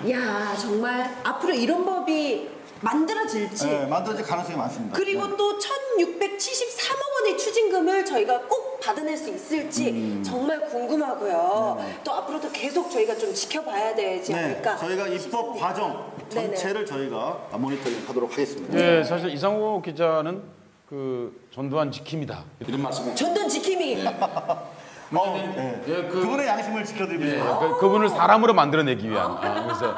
야, 정말 앞으로 이런 법이 만들어질지. 네, 만들어질 가능성이 많습니다. 그리고 네. 또 1673억 원의 추징금을 저희가 꼭 받아낼 수 있을지 정말 궁금하고요. 네네. 또 앞으로도 계속 저희가 좀 지켜봐야 되지 네, 않을까. 저희가 입법 싶습니다. 과정 전체를 저희가 모니터링 하도록 하겠습니다. 네, 사실 이상호 기자는 그 전두환 지킴이다 이런 말씀을. 전두환 지킴이. 네. 그분의 양심을 지켜드리고 싶어요. 그분을 사람으로 만들어내기 위한. 그래서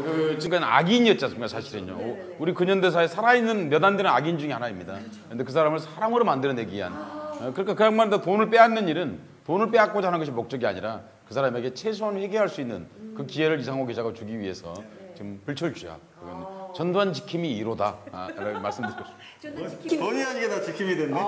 그 지금까지 악인이었지 않습니까, 사실은요. 우리 근현대사에 살아있는 몇 안 되는 악인 중에 하나입니다. 근데 그 사람을 사람으로 만들어내기 위한. 그러니까 그 양반한테 돈을 빼앗는 일은 돈을 빼앗고자 하는 것이 목적이 아니라 그 사람에게 최소한 회개할 수 있는 그 기회를 이상호 기자가 주기 위해서 지금 불철주야. 전두환 지킴이 1호다. 라고 말씀드렸습니다. 본의 아니게 다 지킴이 됐네.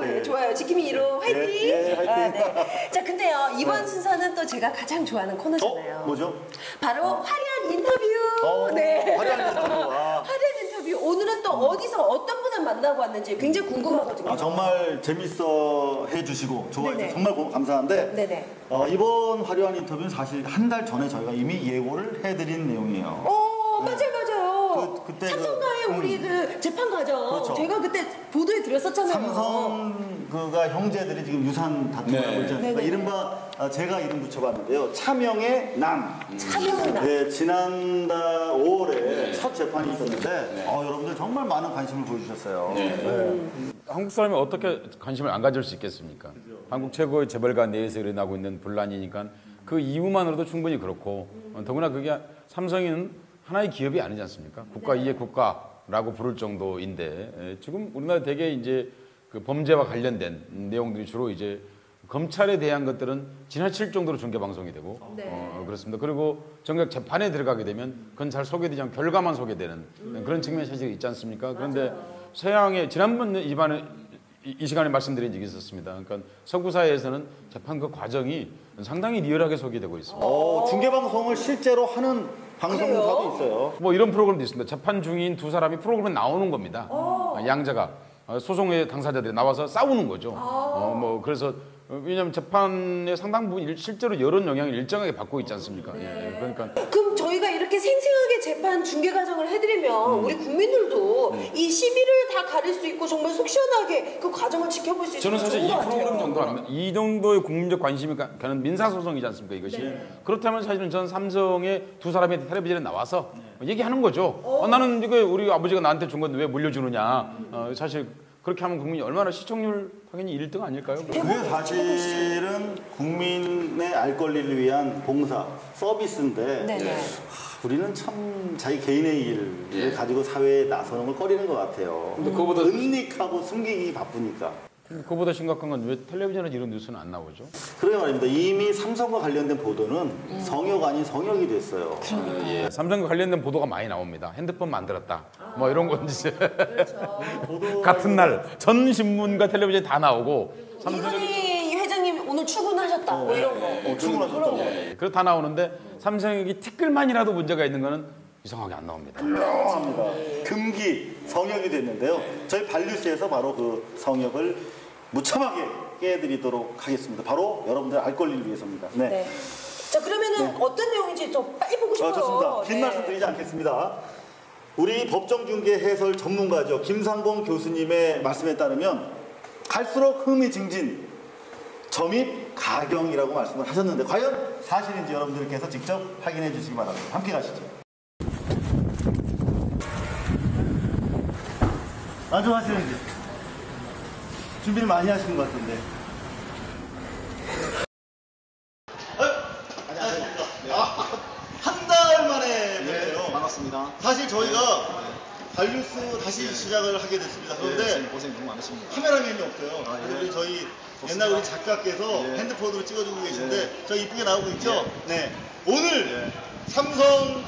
네, 좋아요. 지킴이 1호 화이팅! 화이팅! 네. 자, 근데요, 이번 순서는 또 제가 가장 좋아하는 코너잖아요. 뭐죠? 바로 화려한 인터뷰! 네. 화려한 인터뷰. 화려한 인터뷰. 오늘은 또 어디서 어떤 분을 만나고 왔는지 굉장히 궁금하거든요. 정말 재밌어 해주시고 좋아해 네네. 주셔서 정말 감사한데 네네. 이번 화려한 인터뷰는 사실 한 달 전에 저희가 이미 예고를 해드린 내용이에요. 맞아요. 그때 삼성과의 우리 그 재판 과정. 그렇죠. 제가 그때 보도해 드렸었잖아요. 삼성 그가 형제들이 지금 유산 다툼을 하고 있지 않습니까? 네네. 이른바 제가 이름 붙여봤는데요. 차명의 남. 차명의 남. 네, 지난달 5월에 첫 재판이 있었는데 여러분들 정말 많은 관심을 보여주셨어요. 한국 사람이 어떻게 관심을 안 가질 수 있겠습니까? 한국 최고의 재벌가 내에서 일어나고 있는 분란이니까 그 이유만으로도 충분히 그렇고 더구나 그게 삼성은 하나의 기업이 아니지 않습니까? 국가 이의 국가라고 부를 정도인데 지금 우리나라 대개 이제 그 범죄와 관련된 내용들이 주로 이제 검찰에 대한 것들은 지나칠 정도로 중계 방송이 되고 그렇습니다. 그리고 정작 재판에 들어가게 되면 그건 잘 소개되지 않고 결과만 소개되는 그런 측면이 사실 있지 않습니까? 그런데 서양의 지난번 이 시간에 말씀드린 적이 있었습니다. 그러니까 서구 사회에서는 재판 그 과정이 상당히 리얼하게 소개되고 있습니다. 중계 방송을 실제로 하는 방송사도 있어요. 뭐 이런 프로그램도 있습니다. 재판 중인 두 사람이 프로그램에 나오는 겁니다. 양자가 소송의 당사자들이 나와서 싸우는 거죠. 뭐 그래서 왜냐하면 재판의 상당 부분 실제로 여론 영향을 일정하게 받고 있지 않습니까? 예, 그러니까 그럼 저희가 이렇게 생생하게 재판 중계 과정을 해드리면 우리 국민들도 이 시비를 다 가릴 수 있고 정말 속 시원하게 그 과정을 지켜볼 수 있어서 저는 사실 좋은 이 것 같아요. 프로그램 정도 아니면 이 정도의 국민적 관심이 가는 민사소송이지 않습니까, 이것이? 그렇다면 사실은 전 삼성의 두 사람이 텔레비전에 나와서 얘기하는 거죠. 나는 이거 우리 아버지가 나한테 준 건데 왜 물려주느냐. 사실 그렇게 하면 국민이 얼마나 시청률 당연히 1등 아닐까요? 그게 사실은 국민의 알 권리를 위한 봉사, 서비스인데 우리는 참 자기 개인의 일을 가지고 사회에 나서는 걸 꺼리는 것 같아요. 그거보다 은닉하고 숨기기 바쁘니까. 그보다 심각한 건 왜 텔레비전에 이런 뉴스는 안 나오죠? 그래 말입니다. 이미 삼성과 관련된 보도는 성역 아닌 성역이 됐어요. 예, 삼성과 관련된 보도가 많이 나옵니다. 핸드폰 만들었다. 뭐 이런 건 이제 같은 날 전 신문과 텔레비전에 다 나오고 이건희 회장님 오늘 출근하셨다. 뭐 이런 거. 출근하셨다고. 그거 다 나오는데 삼성이 티끌만이라도 문제가 있는 거는 이상하게 안 나옵니다. 합니다. 금기 성역이 됐는데요. 저희 발뉴스에서 바로 그 성역을 무참하게 깨드리도록 하겠습니다. 바로 여러분들 알 권리를 위해서입니다. 네. 자, 그러면은 어떤 내용인지 좀 빨리 보고 싶어요. 좋습니다. 긴 말씀 드리지 않겠습니다. 우리 법정중개 해설 전문가죠. 김상봉 교수님의 말씀에 따르면 갈수록 흥미진진, 점입 가경이라고 말씀을 하셨는데 과연 사실인지 여러분들께서 직접 확인해 주시기 바랍니다. 함께 가시죠. 안녕하시는지 준비를 많이 하시는 것 같은데. 안녕하십니까. 한 달 만에 뵙네요. 반갑습니다. 사실 저희가 발뉴스 다시 시작을 하게 됐습니다. 그런데 고생 너무 많으십니다. 카메라맨이 없어요. 그래서 우리 저희 옛날 우리 작가께서 핸드폰으로 찍어주고 계신데 저 이쁘게 나오고 있죠? 네. 오늘 삼성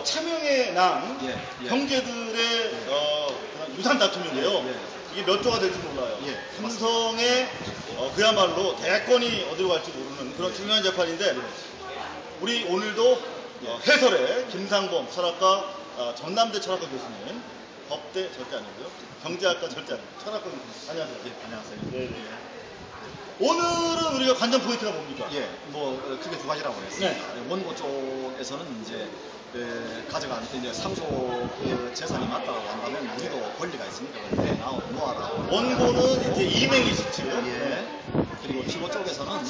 차명의 남 형제들의 유산 다툼인데요. 이게 몇 조가 될지 몰라요. 삼성의 그야말로 대권이 어디로 갈지 모르는 그런 중요한 재판인데 우리 오늘도 해설에 김상범 철학과 전남대 철학과 교수님, 법대 절대 아니고요. 경제학과 절대 아니고 철학과 교수님. 안녕하세요. 안녕하세요. 네. 오늘은 우리가 관전 포인트가 뭡니까? 예, 뭐 크게 두 가지라고 했습니다. 원고 쪽에서는 이제 가져간 이제 상속 재산이 맞다고 한다면 우리도 권리가 있으니까 그걸 놓아라. 원고는 이제 이맹이시죠. 예. 그리고 피고 쪽에서는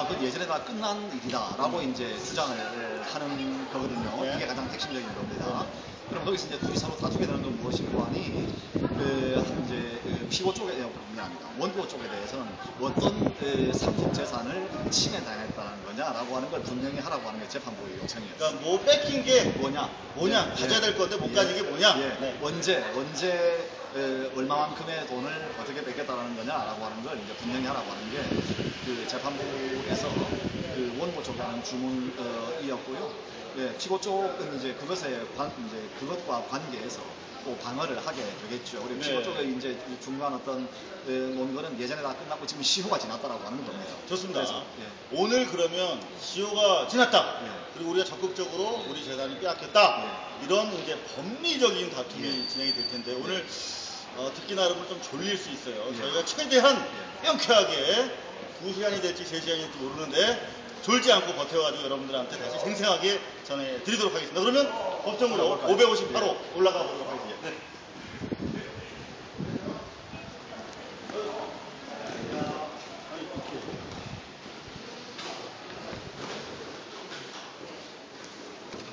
그 예전에 다 끝난 일이다라고 이제 주장을 하는 거거든요. 예. 이게 가장 핵심적인 겁니다. 그럼 거기서 이제 둘이 서로 다투게 되는 건 무엇인고 하니 이제 피고 쪽에 미안합니다. 원고 쪽에 대해서는 어떤 상속 재산을 침해당했다는 거냐라고 하는 걸 분명히 하라고 하는 게 재판부의 요청이었어요. 그러니까 뭐 뺏긴 게 뭐냐? 가져야 될 건데 못 가진 게 뭐냐? 예. 네. 언제 얼마만큼의 돈을 어떻게 뺏겠다라는 거냐라고 하는 걸 이제 분명히 하라고 하는 게 그 재판부에서 그 원고 쪽에 하는 주문이었고요. 예, 피고 쪽은 이제 그것과 관계해서 또 방어를 하게 되겠죠. 그리고 피고 쪽에 이제 중요한 어떤 논거는 예전에 다 끝났고 지금 시효가 지났다라고 하는 겁니다. 좋습니다. 그래서, 오늘 그러면 시효가 지났다. 예. 그리고 우리가 적극적으로 우리 재산이 빼앗겼다. 이런 이제 법리적인 다툼이 예. 진행이 될 텐데 오늘 듣기 나름은 좀 졸릴 수 있어요. 예. 저희가 최대한 명쾌하게 2시간이 될지 3시간이 될지 모르는데 졸지 않고 버텨가지고 여러분들한테 다시 생생하게 전해드리도록 하겠습니다. 그러면 법정으로 558호 올라가 보도록 하겠습니다. 네.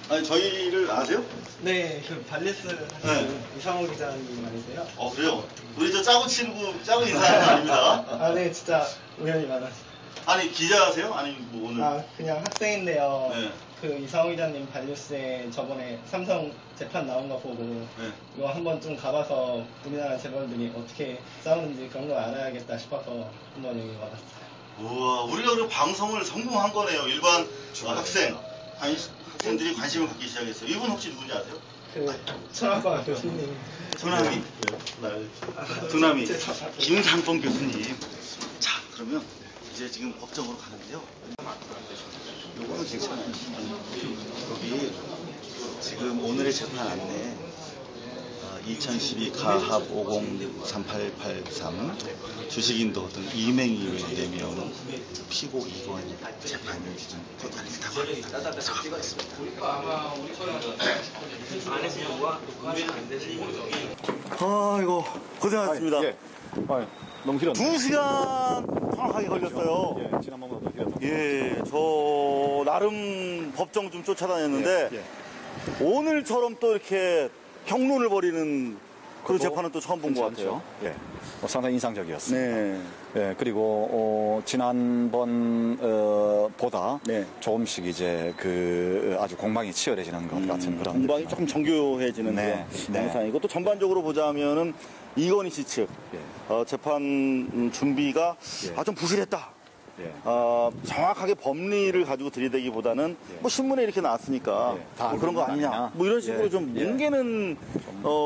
아니 저희를 아세요? 네, 그 발레스 하시는 이상호 기자님 아니세요? 그래요? 우리 저 짜고 인사하는 거 아닙니다. 아, 네, 진짜 우연히 만났어요. 아니 기자세요? 아니 뭐 오늘 아, 그냥 학생인데요. 네. 그 이상호 기자님 발뉴스에 저번에 삼성 재판 나온 거 보고 네. 이거 한번 좀 가봐서 우리나라 재벌들이 어떻게 싸우는지 그런 걸 알아야겠다 싶어서 한번 여기 와봤어요. 우와 우리가 그럼 방송을 성공한 거네요. 일반 학생들이 관심을 갖기 시작했어요. 이분 혹시 누군지 아세요? 그 철학과 교수님. 두남이 두남이 김상봉 교수님. 자 그러면 이제 지금 법정으로 가는데요. 요거는 괜찮아요. 여기 지금 오늘의 재판 안내 2012 가합 503883 주식인도 등 이맹이의 4명 피고 2건 재판이 지금 곧 열린다고 합니다. 그래서 가고 있습니다. 아이고 고생하셨습니다. 너무 길었네. 2시간 정확하게 걸렸어요. 예, 지난번보다 더 길었다. 예, 저 나름 법정 좀 쫓아다녔는데 오늘처럼 또 이렇게 경론을 벌이는 그런 재판은 또 처음 본 것 같아요. 예, 상당히 인상적이었습니다. 네. 예, 그리고 지난번 보다 네. 조금씩 이제 그 아주 공방이 치열해지는 것 같은 그런 공방이 느낌. 조금 정교해지는 네, 그런 네. 양상이고 또 전반적으로 보자면은 이건희 씨 측 재판 준비가 좀 부실했다. 예. 정확하게 법리를 가지고 들이대기보다는 뭐 신문에 이렇게 나왔으니까 다 뭐 그런 거 알고 있는 거 아니냐. 아니냐. 뭐 이런 식으로 예, 좀 예. 뭉개는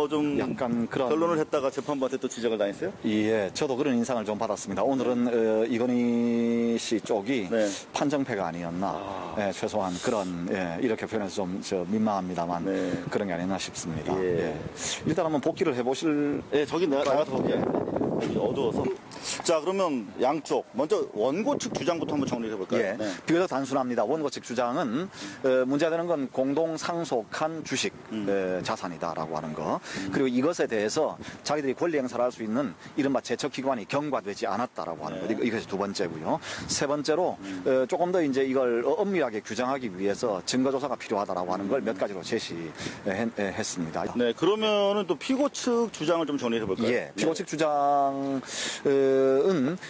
좀 약간 그런 결론을 했다가 재판부한테 또 지적을 당했어요. 예, 저도 그런 인상을 좀 받았습니다. 오늘은 이건희 씨 쪽이 네. 판정패가 아니었나. 예, 최소한 그런 이렇게 표현해서 좀 민망합니다만 네. 그런 게 아니었나 싶습니다. 예. 예. 일단 한번 복귀를 해보실. 예, 저기 나가서 볼게요. 여기 어두워서. 자, 그러면 양쪽 먼저 원고 측 주장부터 한번 정리를 해볼까요? 예, 네. 비교적 단순합니다. 원고 측 주장은 문제가 되는 건 공동 상속한 주식 자산이다라고 하는 거. 그리고 이것에 대해서 자기들이 권리 행사를 할 수 있는 이른바 제척기관이 경과되지 않았다라고 하는 거. 이것이 두 번째고요. 세 번째로 조금 더 이제 이걸 엄밀하게 규정하기 위해서 증거조사가 필요하다라고 하는 걸 몇 가지로 제시했습니다. 네, 그러면은 또 피고 측 주장을 좀 정리해 볼까요? 예, 피고 측 주장은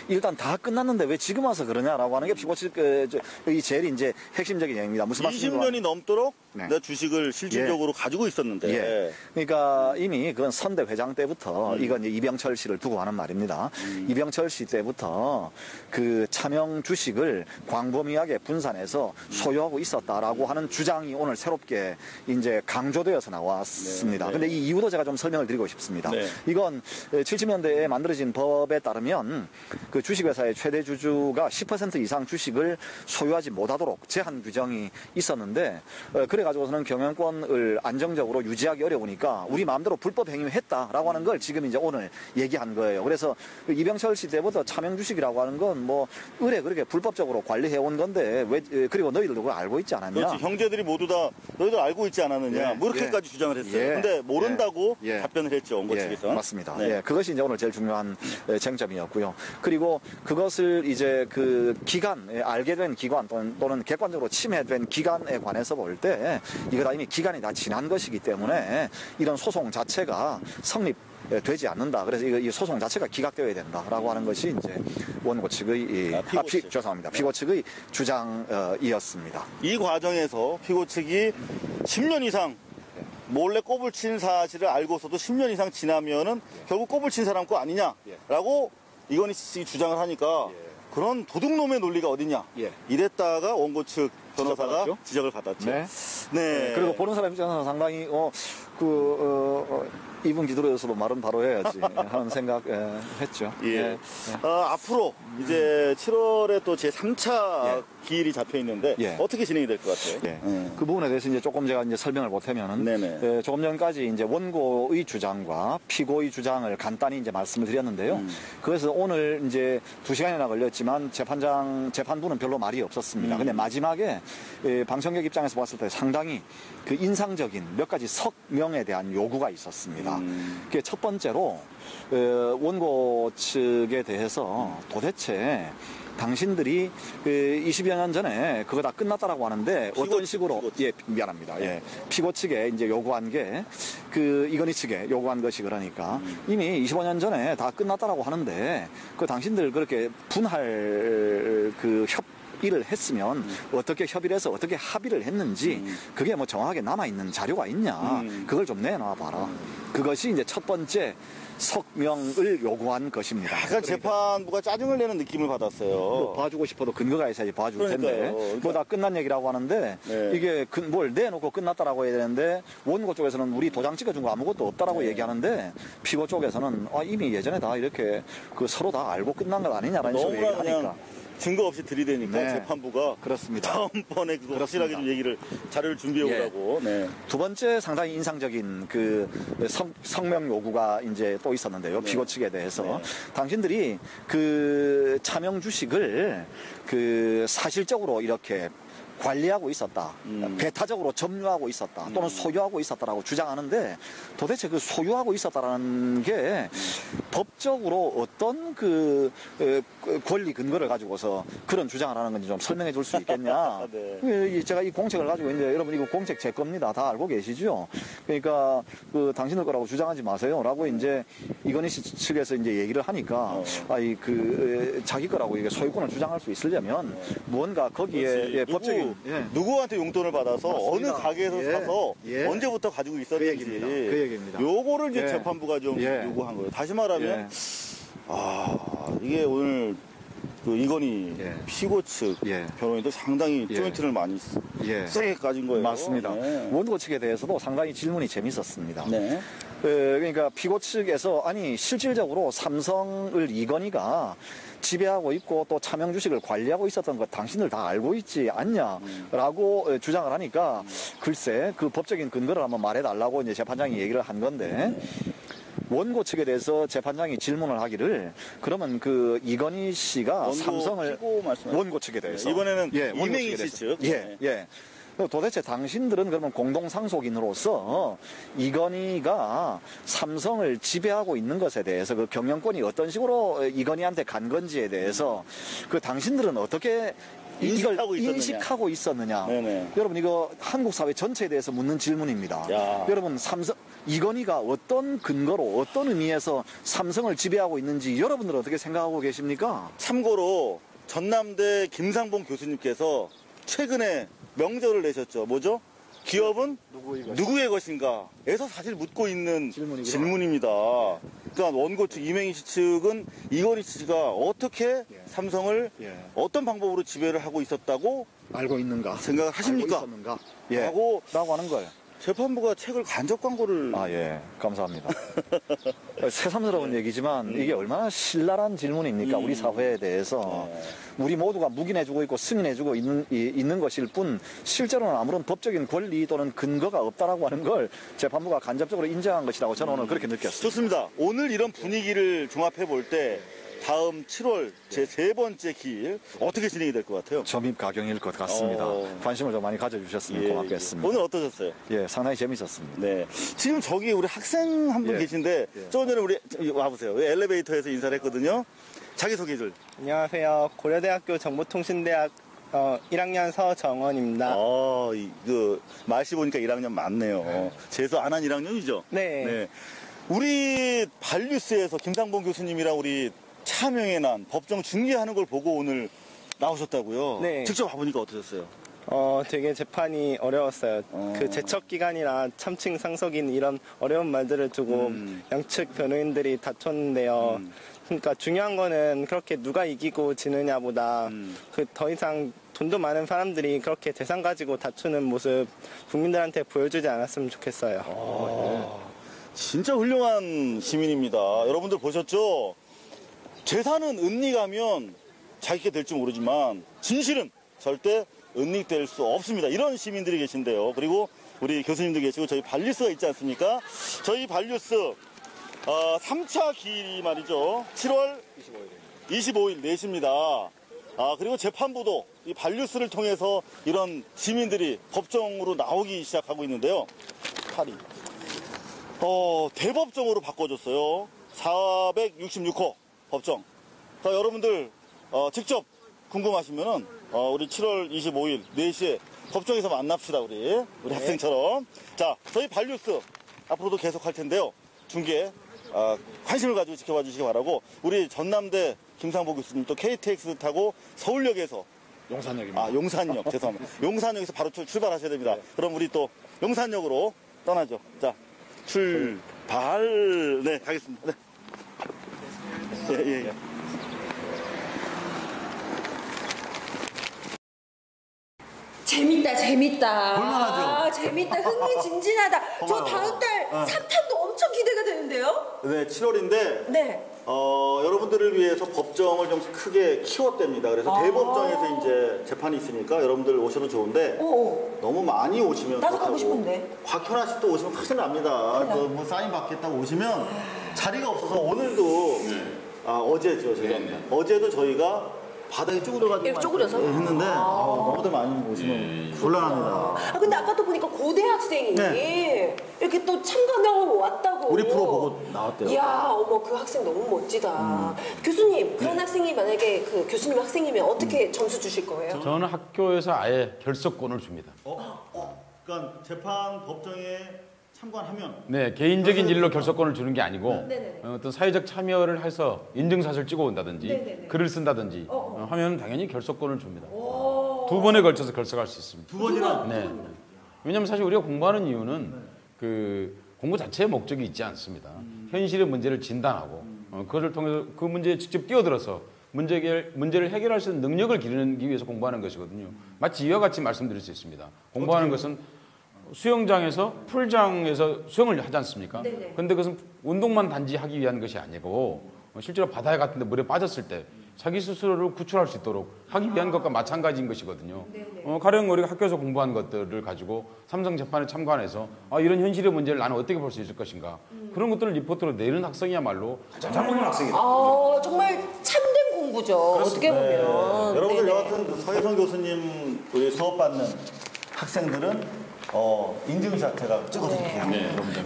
일단 다 끝났는데 왜 지금 와서 그러냐라고 하는 게 피고 측의 제일 이제 핵심적인 얘기입니다. 무슨 말씀인지 20년이 넘도록 네. 내 주식을 실질적으로 가지고 있었는데. 예. 그러니까 이미 그건 선대 회장 때부터 이건 이제 이병철 씨를 두고 하는 말입니다. 이병철 씨 때부터 그 차명 주식을 광범위하게 분산해서 소유하고 있었다라고 하는 주장이 오늘 새롭게 이제 강조되어서 나왔습니다. 네. 근데 이 이유도 제가 좀 설명을 드리고 싶습니다. 네. 이건 70년대에 만들어진 법에 따르면 또한 그 주식회사의 최대 주주가 10% 이상 주식을 소유하지 못하도록 제한 규정이 있었는데 그래가지고서는 경영권을 안정적으로 유지하기 어려우니까 우리 마음대로 불법 행위를 했다라고 하는 걸 지금 이제 오늘 얘기한 거예요. 그래서 그 이병철 씨 때부터 차명 주식이라고 하는 건 뭐 의뢰 그렇게 불법적으로 관리해온 건데 왜 그리고 너희들도 그걸 알고 있지 않았냐? 그렇지. 형제들이 모두 다 너희들 알고 있지 않았느냐. 예, 뭐 이렇게까지 예. 주장을 했어요. 예, 근데 모른다고 예, 답변을 했죠. 원고 측에서. 맞습니다. 네. 예, 그것이 이제 오늘 제일 중요한 쟁점이었고요. 그리고 그것을 이제 그 기간, 알게 된 기관 또는 객관적으로 침해된 기간에 관해서 볼 때 이거 다 이미 기간이 다 지난 것이기 때문에 이런 소송 자체가 성립되지 않는다. 그래서 이 소송 자체가 기각되어야 된다라고 하는 것이 이제 원고 측의 죄송합니다. 피고 측의 주장이었습니다. 이 과정에서 피고 측이 10년 이상 몰래 꼽을 친 사실을 알고서도 10년 이상 지나면은 결국 꼽을 친 사람 거 아니냐라고 이건희 측이 주장을 하니까 그런 도둑놈의 논리가 어디냐 이랬다가 원고 측 변호사가 지적을 받았죠. 네. 그리고 보는 사람 입장에서 상당히 이분 기도로서도 말은 바로 해야지 하는 생각 했죠. 예. 앞으로 이제 7월에 또 제 3차 기일이 잡혀 있는데 어떻게 진행이 될 것 같아요? 그 부분에 대해서 이제 조금 제가 이제 설명을 못하면은 조금 전까지 이제 원고의 주장과 피고의 주장을 간단히 이제 말씀을 드렸는데요. 그래서 오늘 이제 2시간이나 걸렸지만 재판부는 별로 말이 없었습니다. 근데 마지막에 방청객 입장에서 봤을 때 상당히 그 인상적인 몇 가지 석명에 대한 요구가 있었습니다. 그게 첫 번째로 원고 측에 대해서 도대체 당신들이 20여 년 전에 그거 다 끝났다라고 하는데 어떤 식으로 미안합니다. 피고 측에 이제 요구한 게 그 이건희 측에 요구한 것이 그러니까 이미 25년 전에 다 끝났다라고 하는데 그 당신들 그렇게 분할 그 협의를 했으면 어떻게 협의를 해서 어떻게 합의를 했는지 그게 뭐 정확하게 남아있는 자료가 있냐 그걸 좀 내놔 봐라. 그것이 이제 첫 번째 석명을 요구한 것입니다. 약간 재판부가 짜증을 내는 느낌을 받았어요. 봐주고 싶어도 근거가 있어야지 봐줄 텐데 그러니까. 뭐 다 끝난 얘기라고 하는데 이게 뭘 내놓고 끝났다라고 해야 되는데 원고 쪽에서는 우리 도장 찍어준 거 아무것도 없다라고 얘기하는데 피고 쪽에서는 이미 예전에 다 이렇게 그 서로 다 알고 끝난 것 아니냐라는 식으로 얘기하니까 증거 없이 들이대니까 재판부가 그렇습니다. 다음번에 그거 확실하게 좀 자료를 준비해 오라고. 두 번째 상당히 인상적인 그 성명 요구가 이제 또 있었는데요. 피고 측에 대해서 당신들이 그 차명 주식을 그 사실적으로 이렇게 관리하고 있었다. 배타적으로 점유하고 있었다. 또는 소유하고 있었다라고 주장하는데 도대체 그 소유하고 있었다라는 게 법적으로 어떤 그 권리 근거를 가지고서 그런 주장을 하는 건지 좀 설명해 줄 수 있겠냐. 제가 이 공책을 가지고 있는데 여러분 이거 공책 제 겁니다. 다 알고 계시죠? 그러니까 그 당신들 거라고 주장하지 마세요. 라고 이제 이건희 씨 측에서 이제 얘기를 하니까 자기 거라고 이게 소유권을 주장할 수 있으려면 무언가 거기에 법적인 누구한테 용돈을 받아서 맞습니다. 어느 가게에서 사서 언제부터 가지고 있었는지 그 얘기입니다. 요거를 이제 재판부가 좀 요구한 거예요. 다시 말하면 이게 오늘 그 이건희 피고 측 변호인도 상당히 조인트를 많이 세게 까진 거예요. 맞습니다. 원고 측에 대해서도 상당히 질문이 재밌었습니다. 그러니까 피고 측에서 아니 실질적으로 삼성을 이건희가 지배하고 있고 또 차명 주식을 관리하고 있었던 것 당신들 다 알고 있지 않냐라고 주장을 하니까 글쎄 그 법적인 근거를 한번 말해달라고 이제 재판장이 얘기를 한 건데 원고 측에 대해서 재판장이 질문을 하기를 그러면 그 이건희 씨가 삼성을 원고 측에 대해서 이번에는 이명희 씨 측 도대체 당신들은 그러면 공동상속인으로서 이건희가 삼성을 지배하고 있는 것에 대해서 그 경영권이 어떤 식으로 이건희한테 간 건지에 대해서 그 당신들은 어떻게 이걸 인식하고 있었느냐. 여러분 이거 한국 사회 전체에 대해서 묻는 질문입니다. 여러분 이건희가 어떤 근거로 어떤 의미에서 삼성을 지배하고 있는지 여러분들은 어떻게 생각하고 계십니까? 참고로 전남대 김상봉 교수님께서 최근에 명절을 내셨죠. 뭐죠? 기업은 누구의 것인가? 에서 사실 묻고 있는 질문입니다. 그러니까 원고 측 이명희 씨 측은 이건희 씨가 어떻게 삼성을 어떤 방법으로 지배를 하고 있었다고 알고 있는가? 생각을 하십니까? 라고 하는 걸. 재판부가 책을 간접 광고를 아, 예. 감사합니다. 새삼스러운 얘기지만 이게 얼마나 신랄한 질문입니까? 우리 사회에 대해서. 우리 모두가 묵인해주고 있고 승인해주고 있는 것일 뿐 실제로는 아무런 법적인 권리 또는 근거가 없다라고 하는 걸 재판부가 간접적으로 인정한 것이라고 저는 오늘 그렇게 느꼈습니다. 좋습니다. 오늘 이런 분위기를 종합해 볼 때 다음 7월 제 세 번째 기일 어떻게 진행이 될 것 같아요? 점입가경일 것 같습니다. 관심을 좀 많이 가져주셨으면 고맙겠습니다. 오늘 어떠셨어요? 예, 상당히 재밌었습니다. 네. 지금 저기 우리 학생 한 분 예. 계신데 조금 전에 우리 와보세요. 엘리베이터에서 인사를 했거든요. 자기소개 좀. 안녕하세요. 고려대학교 정보통신대학 1학년 서정원입니다. 말씨 보니까 1학년 맞네요. 재수 안 한 1학년이죠? 네. 우리 발뉴스에서 김상봉 교수님이랑 우리 차명의 난 법정 중계하는 걸 보고 오늘 나오셨다고요? 네. 직접 와보니까 어떠셨어요? 되게 재판이 어려웠어요. 그 제척기간이나 참칭 상속인 이런 어려운 말들을 두고 양측 변호인들이 다퉜는데요. 그러니까 중요한 거는 그렇게 누가 이기고 지느냐보다 그 더 이상 돈도 많은 사람들이 그렇게 재산 가지고 다투는 모습 국민들한테 보여주지 않았으면 좋겠어요. 진짜 훌륭한 시민입니다. 여러분들 보셨죠? 재산은 은닉하면 자기게 될지 모르지만 진실은 절대 은닉될 수 없습니다. 이런 시민들이 계신데요. 그리고 우리 교수님도 계시고 저희 발뉴스가 있지 않습니까? 저희 발뉴스 3차 기일이 말이죠. 7월 25일 4시입니다. 그리고 재판부도 이 발뉴스를 통해서 이런 시민들이 법정으로 나오기 시작하고 있는데요. 8위. 대법정으로 바꿔줬어요. 466호 법정. 그러니까 여러분들 직접 궁금하시면은 우리 7월 25일 4시에 법정에서 만납시다. 우리 학생처럼. 자, 저희 발뉴스 앞으로도 계속 할 텐데요. 중계 관심을 가지고 지켜봐 주시기 바라고, 우리 전남대 김상보 교수님 또 KTX 타고 서울역에서 용산역입니다. 용산역 죄송합니다. 용산역에서 바로 출발하셔야 됩니다. 그럼 우리 또 용산역으로 떠나죠. 자, 출발. 네, 가겠습니다. 네. 예. 재밌다. 볼만하죠? 재밌다. 흥미진진하다. 저 다음 달 3탄도 엄청 기대가 되는데요? 네, 7월인데 네. 여러분들을 위해서 법정을 좀 크게 키웠답니다. 그래서 대법정에서 이제 재판이 있으니까 여러분들 오셔도 좋은데 너무 많이 오시면 나도 그렇다고. 가고 싶은데. 곽현아 씨 또 오시면 큰일 납니다. 뭐 사인 받겠다고 오시면 자리가 없어서 오늘도 어제죠. 죄송합니다. 어제도 저희가 바닥에 쪼그려가지고 이렇게 쪼그려서? 했는데 너무들 많이 오시면 곤란합니다. 근데 아까도 보니까 고대 학생이 이렇게 또 참가하고 왔다고. 우리 프로 보고 나왔대요. 이야, 어머, 그 학생 너무 멋지다. 교수님, 그런 학생이 만약에 그 교수님 학생이면 어떻게 점수 주실 거예요? 저는 학교에서 아예 결석권을 줍니다. 그러니까 재판 법정에 참관하면 네, 개인적인 일로 결석권을 주는 게 아니고 네네네. 어떤 사회적 참여를 해서 인증샷을 찍어 온다든지 네네네. 글을 쓴다든지 하면 당연히 결석권을 줍니다. 2번에 걸쳐서 결석할 수 있습니다. 2번이나 네. 왜냐하면 사실 우리가 공부하는 이유는 그 공부 자체의 목적이 있지 않습니다. 현실의 문제를 진단하고 그것을 통해서 그 문제에 직접 뛰어들어서 문제를 해결할 수 있는 능력을 기르기 위해서 공부하는 것이거든요. 마치 이와 같이 말씀드릴 수 있습니다. 공부하는 것은 수영장에서 풀장에서 수영을 하지 않습니까? 네네. 근데 그것은 운동만 단지 하기 위한 것이 아니고 실제로 바다에 같은 데 물에 빠졌을 때 자기 스스로를 구출할 수 있도록 하기 위한 것과 마찬가지인 것이거든요. 가령 우리가 학교에서 공부한 것들을 가지고 삼성 재판에 참관해서 이런 현실의 문제를 나는 어떻게 볼 수 있을 것인가. 그런 것들을 리포트로 내는 학생이야말로 가장 훌륭한 학생이다. 정말 참된 공부죠. 어떻게 보면. 여러분들 네네. 여하튼 그 서혜성 교수님 우리 수업받는 학생들은 인증샷 제가 찍어드릴게요.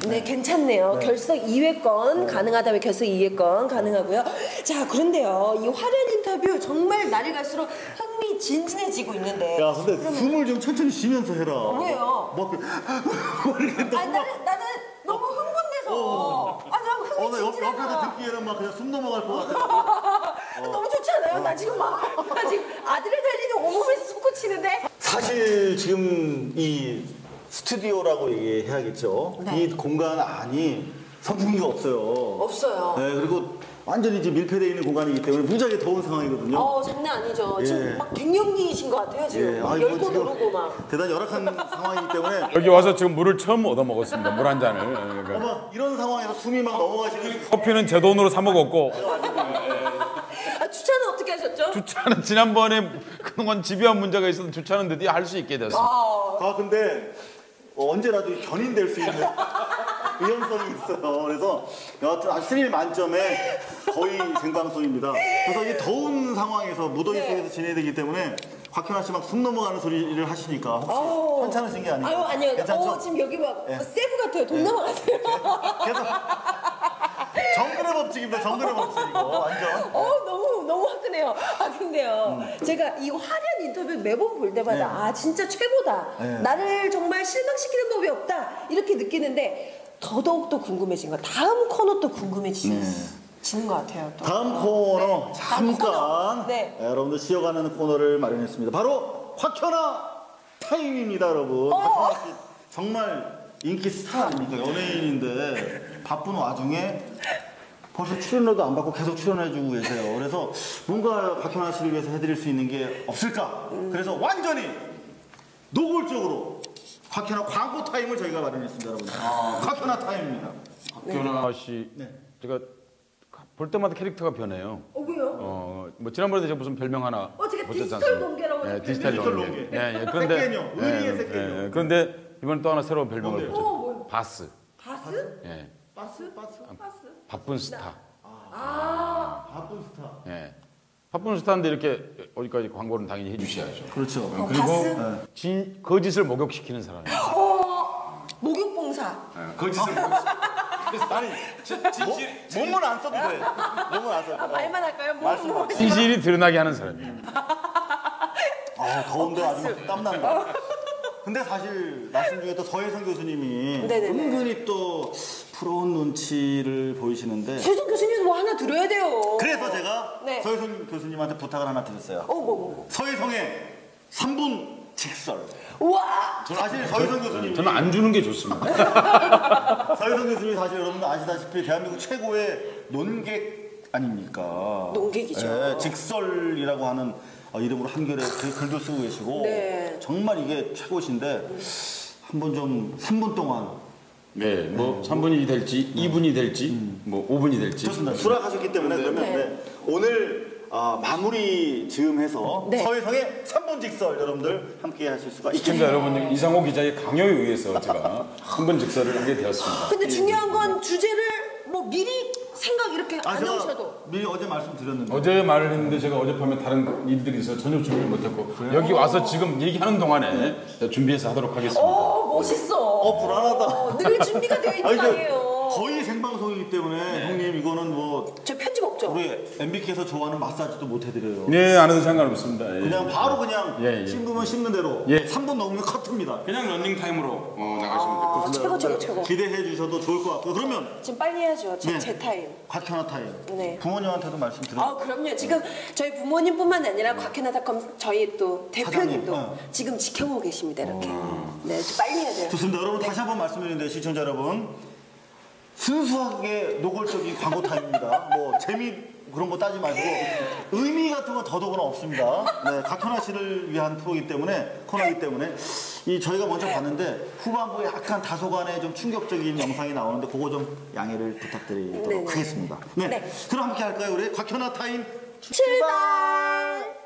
네, 괜찮네요. 결석 2회권 가능하다면 결석 2회권 가능하고요. 자, 그런데요. 이 화려한 인터뷰 정말 날이 갈수록 흥미진진해지고 있는데. 야, 근데 숨을 좀 천천히 쉬면서 해라. 왜요? 나는 너무 흥분돼서. 나 나 옆에서 흥미진진해서. 듣기에는 막 그냥 숨 넘어갈 것 같아. 너무 좋지 않아요? 나 지금 아드레날린이 온몸에서 솟구치는데. 사실 지금 이 스튜디오라고 얘기해야겠죠. 네. 이 공간 안이 선풍기가 없어요. 없어요. 네, 그리고 완전히 지금 밀폐되어 있는 공간이기 때문에 무지하게 더운 상황이거든요. 장난 아니죠. 예. 지금 막 갱년기이신 것 같아요. 지금 막 아이고, 열고 지금 누르고 막. 대단히 열악한 상황이기 때문에 여기 와서 지금 물을 처음 얻어 먹었습니다. 물 한 잔을. 그러니까 어머 이런 상황에서 숨이 막 넘어가시는 커피는 제 돈으로 사 먹었고 주차는 어떻게 하셨죠? 주차는 지난번에 그동안 집요한 문제가 있어서 주차는 드디어 할 수 있게 됐습니다. 근데 언제라도 견인될 수 있는 위험성이 있어요. 그래서 여하튼 아주 스릴 만점의 거의 생방송입니다. 그래서 이 더운 상황에서 무더위 속에서 지내야 되기 때문에 곽현아 씨 막 숨 넘어가는 소리를 하시니까 혹시 괜찮으신 게 아니에요? 아니요. 괜찮죠? 지금 여기 막 세부 같아요. 돈 넘어가세요. 계속 정글의 법칙입니다. 정글의 법칙 이거 완전. 너무 화끈해요. 근데요. 제가 이 화려한 인터뷰 매번 볼 때마다 진짜 최고다. 나를 정말 실망시키는 법이 없다. 이렇게 느끼는데 더더욱 또 궁금해진 거. 다음 코너도 궁금해지는 것 같아요. 또. 다음 코너 잠깐 코너. 여러분들 쉬어가는 코너를 마련했습니다. 바로 곽현아 타임입니다, 여러분. 곽현아 씨 정말 인기 스타 아닙니까? 연예인인데 바쁜 와중에 벌써 출연료도 안 받고 계속 출연해주고 계세요. 그래서 뭔가 곽현아 씨를 위해서 해드릴 수 있는 게 없을까? 그래서 완전히 노골적으로 곽현아 광고 타임을 저희가 마련했습니다, 여러분. 곽현아 타임입니다. 곽현아 씨, 제가 볼 때마다 캐릭터가 변해요. 왜요? 뭐 지난번에도 제가 무슨 별명 하나 제가 붙였지 디지털 않습니까? 농계라고 네, 했죠. 디지털 농계. 그런데 새끼녀, 의리의 새끼녀. 그런데 이번 또 하나 새로운 별명을 뭔데요? 붙였어요. 바스. 바스? 예. 바스? 바쁜 스타. 바쁜 스타. 예. 바쁜 스타인데 이렇게 어디까지 광고는 당연히 해주셔야죠. 그렇죠. 그리고 거짓을 목욕시키는 사람이에요. 목욕봉사. 거짓을 아니, 몸은 안 써도 돼. 몸은 안 써도 돼. 말만 할까요? 진실이 드러나게 하는 사람이에요. 더운데 아주 땀난다. 근데 사실 말씀 중에 또 서혜성 교수님이 네네네. 은근히 또 부러운 눈치를 보이시는데 세종 교수님 뭐 하나 드려야 돼요. 그래서 제가 네. 서혜성 교수님한테 부탁을 하나 드렸어요. 뭐. 서혜성의 3분 직설. 우와. 사실 서혜성 교수님이 저는 안 주는 게 좋습니다. 서혜성 교수님이 사실 여러분 아시다시피 대한민국 최고의 논객 아닙니까? 논객이죠. 네, 직설이라고 하는 이름으로 한겨레 글도 쓰고 계시고 정말 이게 최고신데 한번 좀 3분 동안 네, 뭐 3분이 될지 2분이 될지 뭐 5분이 될지 좋습니다. 수락하셨기 때문에 그러면 오늘 마무리 즈음해서 서혜성의 3분 직설 여러분들 함께 하실 수가 시청자 있습니다. 여러분, 이상호 기자의 강요에 의해서 제가 한 번 직설을 하게 되었습니다. 근데 중요한 건 주제를 뭐 미리 생각 이렇게 안 제가 하셔도. 미리 어제 말씀드렸는데 어제 말을 했는데 제가 어젯밤에 다른 일들이 있어서 전혀 준비를 못했고 여기 와서 지금 얘기하는 동안에 준비해서 하도록 하겠습니다. 멋있어. 불안하다. 늘 준비가 되어 있는 거 아니에요. 거의 생방송이기 때문에 형님 이거는 뭐 저 편집 없죠? 우리 MBK에서 좋아하는 마사지도 못 해드려요. 네, 안 해도 상관없습니다. 예. 그냥 바로 그냥 예. 씹으면 씹는 대로 예. 3분 넘으면 커트입니다. 그냥 런닝 타임으로 나가시면 됩니다. 최고. 기대해 주셔도 좋을 것 같고 그러면 지금 빨리 해야죠. 제 타임. 곽현아 타임. 네. 부모님한테도 말씀드려요. 그럼요. 지금 저희 부모님뿐만 아니라 곽현아닷컴 저희 또 대표님도 사장님, 지금 지켜보고 계십니다. 이렇게. 네, 좀 빨리 해야 돼요. 좋습니다. 여러분 다시 한번 말씀드리는데 시청자 여러분 순수하게 노골적인 광고 타임입니다. 뭐 재미 그런 거 따지 마시고 의미 같은 건 더더구나 없습니다. 네, 곽현아 씨를 위한 프로이기 때문에 코너이기 때문에 저희가 먼저 봤는데 후반부에 약간 다소간의 좀 충격적인 영상이 나오는데 그거 좀 양해를 부탁드리도록 네네. 하겠습니다. 네. 그럼 함께 할까요? 우리 곽현아 타임 출발!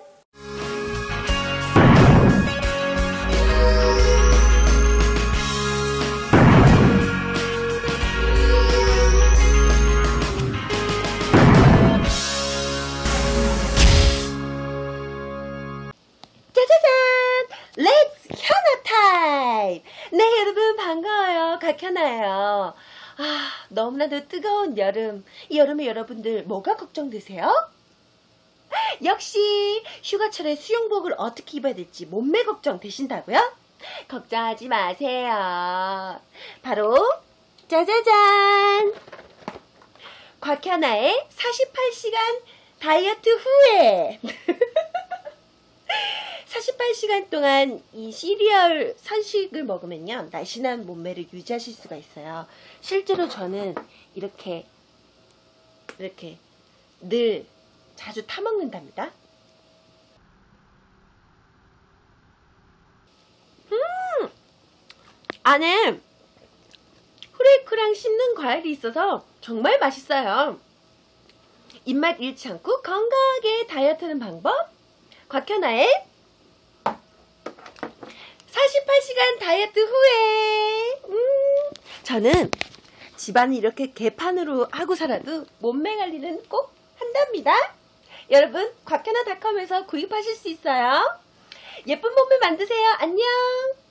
짜자잔! 렛츠 현아 타임! 네, 여러분 반가워요. 곽현아예요. 너무나도 뜨거운 여름. 이 여름에 여러분들 뭐가 걱정되세요? 역시 휴가철에 수영복을 어떻게 입어야 될지 몸매 걱정 되신다고요? 걱정하지 마세요. 바로 짜자잔! 곽현아의 48시간 다이어트 후에 48시간 동안 이 시리얼 선식을 먹으면요 날씬한 몸매를 유지하실 수가 있어요. 실제로 저는 이렇게 늘 자주 타먹는답니다. 안에 후레이크랑 씹는 과일이 있어서 정말 맛있어요. 입맛 잃지 않고 건강하게 다이어트하는 방법, 곽현아의 48시간 다이어트 후에 저는 집안을 이렇게 개판으로 하고 살아도 몸매 관리는 꼭 한답니다. 여러분 곽현아닷컴에서 구입하실 수 있어요. 예쁜 몸매 만드세요. 안녕.